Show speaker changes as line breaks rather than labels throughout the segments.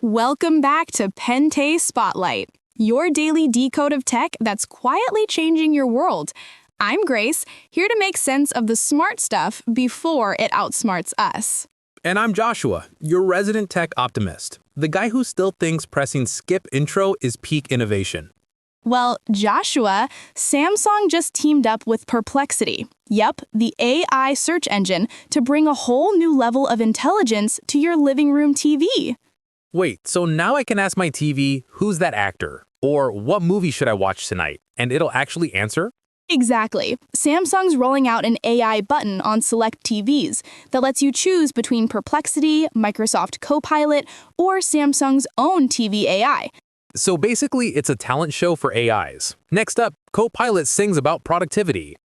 Welcome back to Pente Spotlight, your daily decode of tech that's quietly changing your world. I'm Grace, here to make sense of the smart stuff before it outsmarts us.
And I'm Joshua, your resident tech optimist, the guy who still thinks pressing skip intro is peak innovation.
Well, Joshua, Samsung just teamed up with Perplexity, the AI search engine, to bring a whole new level of intelligence to your living room TV.
Wait, so now I can ask my TV, who's that actor? Or what movie should I watch tonight? And it'll actually answer?
Exactly. Samsung's rolling out an AI button on select TVs that lets you choose between Perplexity, Microsoft Copilot, or Samsung's own TV AI.
So basically, it's a talent show for AIs. Next up, Copilot sings about productivity.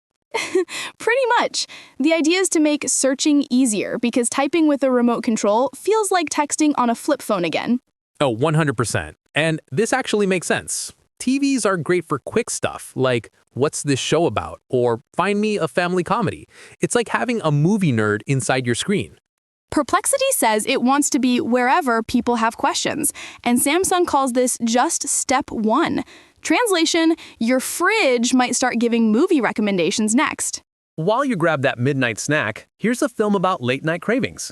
Pretty much. The idea is to make searching easier because typing with a remote control feels like texting on a flip phone again.
Oh, 100%. And this actually makes sense. TVs are great for quick stuff, like, what's this show about? Or find me a family comedy. It's like having a movie nerd inside your screen.
Perplexity says it wants to be wherever people have questions, and Samsung calls this just step one. Translation, your fridge might start giving movie recommendations next.
While you grab that midnight snack, here's a film about late-night cravings.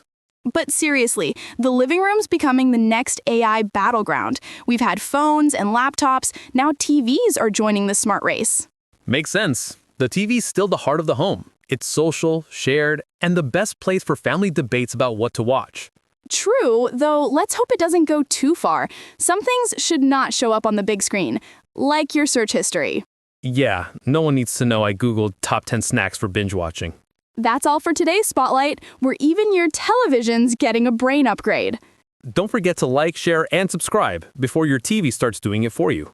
But seriously, the living room's becoming the next AI battleground. We've had phones and laptops, now TVs are joining the smart race.
Makes sense. The TV's still the heart of the home. It's social, shared, and the best place for family debates about what to watch.
True, though let's hope it doesn't go too far. Some things should not show up on the big screen, like your search history.
Yeah, no one needs to know I Googled top 10 snacks for binge watching.
That's all for today's Spotlight, where even your television's getting a brain upgrade.
Don't forget to like, share, and subscribe before your TV starts doing it for you.